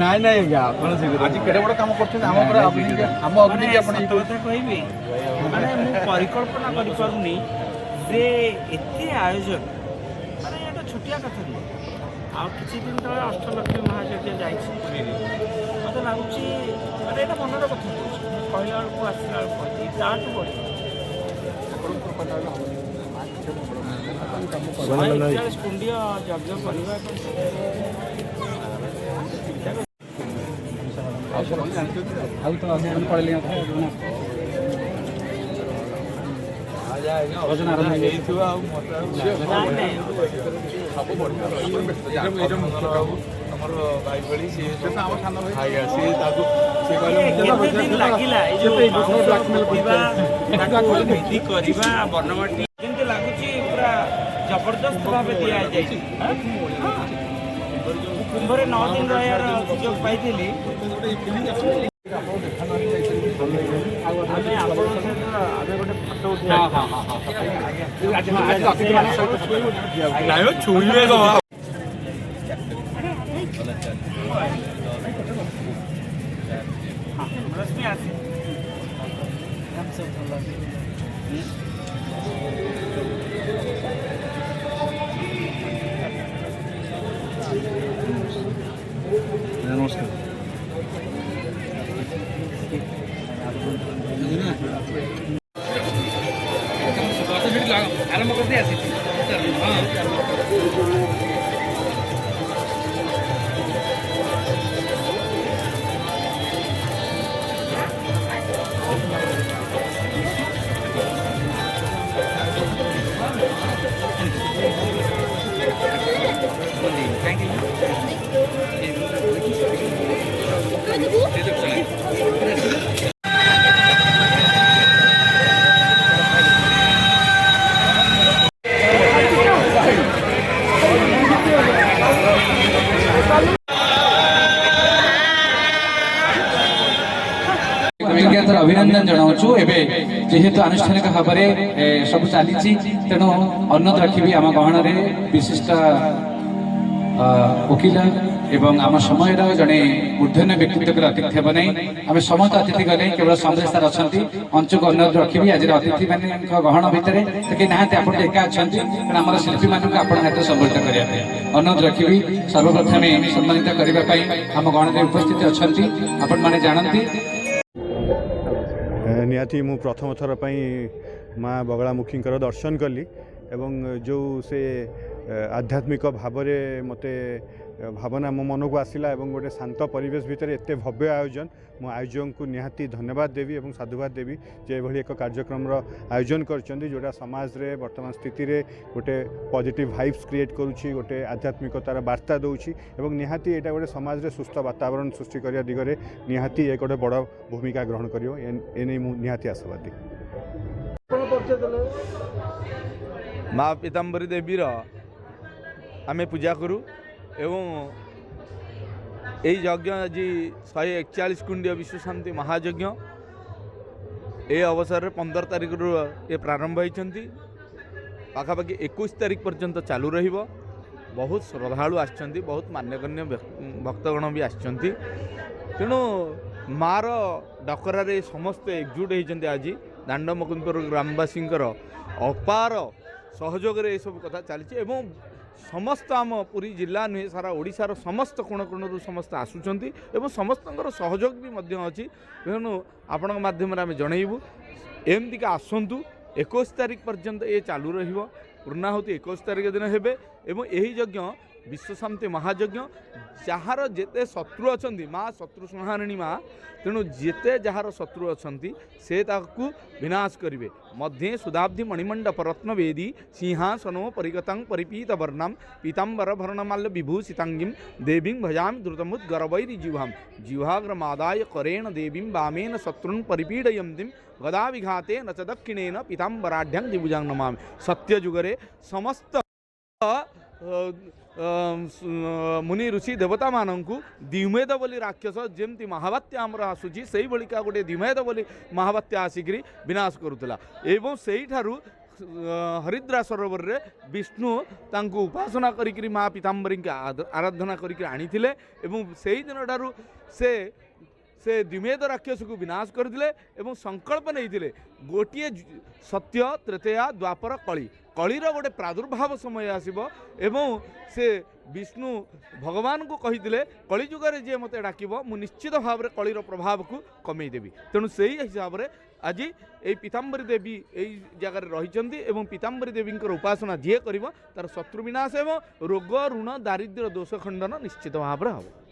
ନାଇଁ ନାଇଁ ଆଜ୍ଞା ଆପଣ ଆଜି କେତେ ବଡ଼ କାମ କରୁଛନ୍ତି ଆମ ଉପରେ ଆମ ଅଗ୍ନିକି ଆପଣ ସତ କଥା କହିବି ମାନେ ମୁଁ ପରିକଳ୍ପନା କରିପାରୁନି ଯେ ଏତେ ଆୟୋଜନ ମାନେ ଏଇଟା ଛୋଟିଆ କଥା ନୁହେଁ। ଆଉ କିଛି ଦିନ ତଳେ ଅଷ୍ଟଲକ୍ଷ୍ମୀ ମହାଯଜ୍ଞ ଯାଇଛି ପୁରୀରେ ମୋତେ ଲାଗୁଛି ମାନେ ଏଇଟା ମନର କଥା କହୁଛି ମୁଁ କହିଲା ବେଳକୁ ଆସିଲା ବେଳକୁ କହିଛି ତାଠୁ ବଢ଼ିବ 141 କୁଣ୍ଡୀୟ ଯଜ୍ଞ କରିବା ଆଉ ତ ପଳେଇଲି ଭୋଜନ ଆରମ୍ଭ ହେଇଥିବ ଆଉ ସବୁ ବଢ଼ିଆ ଆମର ଭାଇ ଭଳି ସିଏ ଆମ ସାନ ଭାଇ ସିଏ ତାକୁ ସିଏ କହିଲେ ଲାଗିଲା ଏଇ ଯୋଉ ବିଧି କରିବା ବନମାଟି କେମିତି ଲାଗୁଛି ପୁରା ଜବରଦସ୍ତ ଭାବେ ଦିଆଯାଇଛି। କୁମ୍ଭରେ 9 ଦିନ ରହିବାର ସୁଯୋଗ ପାଇଥିଲି। ଆମେ ଆପଣଙ୍କ ସହିତ ଆମେ ଗୋଟେ ଫଟୋ ଉଠେଇବା रश्मि आसे नमस्कार आरंभ करते अभिनंदन जनावु एबे जेहेतु आनुष्ठानिक भाव में सब चली तेणु अन्नत रखी आम गहन विशिष्ट वकिल एवं आम समय जड़े मूर्धन्य व्यक्तित्व अतिथि हे ना आम समस्त अतिथि गले केवल समरेश सर अच्छा अंच को अन्नत रखी आज अतिथि मान गहन भितर कहीं ना आप एका अच्छा तेना आम शिल्पी मानक हाथ सम्मिलित करने अन्नत रखी सर्वप्रथम सम्मानित करने आम गहन उपस्थित अच्छा आपण मैंने जानती निहाती मु प्रथम थर माँ बगलामुखी दर्शन कली एवं जो से आध्यात्मिक भाव मते भावना मो मन को आसला एवं गोटे शांत परिवेश भितर एत भव्य आयोजन मो आयोजक को निहाती धन्यवाद देवी एवं साधुवाद देवी जे भली एक कार्यक्रम आयोजन करछंती जोटा समाज रे वर्तमान स्थिति रे गोटे पॉजिटिव वाइब्स क्रिएट करूछि गोटे आध्यात्मिकतार वार्ता दउछि एवं निहाती एटा गोटे समाज रे सुस्थ वातावरण सृष्टि करिया दिगरे निहाती एक गोटे बड़ भूमिका ग्रहण करियो एने मु निहाती आशावादी। माँ पीताम्बरी देवी आमे पूजा करूँ एवं यही यज्ञ आज 141 कुंडीय विश्व शांति महायज्ञ ए अवसर 15 तारिख रु ये प्रारंभ होती पाखापाखि 21 तारिख पर्यंत चालू रहिबो। बहुत श्रद्धालु आछंती बहुत मान्यगण्य भक्तगण भी आछंती तेणु मार डकरारे समस्ते एकजुट होती आज दांड मुकुंदपुर ग्रामवासी अपार सहयोग ये सब कथा चली समस्त आम पुरी जिला नुहे सारा ओडिशार समस्त कोण कोणरू समस्त आसुचंती एवं समस्त सहयोग भी मध्य अच्छी तेणु आपण माध्यम आम जनइबू एमतीका आसतु 21 तारिख पर्यंत ये चालू रहिबो पूर्णाहुति 21 तारिख दिन हेबे एवं यही यज्ञ विश्व शांति महायज्ञ जार जेते शत्रु अच्छा माँ शत्रु संहारिणी माँ तेणु जेते जार शत्रु अच्छा से ताकू विनाश करेंगे मध्य सुधाब्धि मणिमंडप रत्नवेदी सिंहासनो परिगतं परिपीत वर्णम पीतांबर भरणमाल्य विभूषितांगीं देवीं भजामि द्रुतमुद्गरवैरि जिह्वां जिह्वाग्रमादाय करेण देवीं वामेन शत्रुन् परिपीडयन्तीं गदा विघाते न च दक्षिणेन पीतांबराढ्यं दिभुजां नमामि। सत्यजुगरे समस्त मुनि ऋषि देवता मानू द्युमेद बोली राक्षस जमती महाबात्या आमर आसूची से भलिका गोटे द्युमेद बोली महाबात्या आसिक विनाश करुला एवं से ठारू हरिद्रा सरोवर रे विष्णु तांको उपासना करिकरी माँ पीताम्बरी के आराधना करिकरी आनीथिले एवं सेही दिन ठारू से द्विमेध राक्षस को विनाश करथिले एवं संकल्प नैथिले गोटिए सत्य त्रेतया द्वापर कली कलीर गोटे प्रादुर्भाव समय आसीबो एवं से विष्णु भगवान को कहिथिले कली जुगरे जे मते डाकिबो मु निश्चित भाव रे कलीर प्रभाव को कमेई देबी तेणु सेही हिसाब रे आज ये पीताम्बरी देवी यही जगार रही एवं पीताम्बरी देवी उपासना जी कर तार शत्रु विनाश एवं रोग ऋण दारिद्र्य दोष खंडन निश्चित भाव में हम।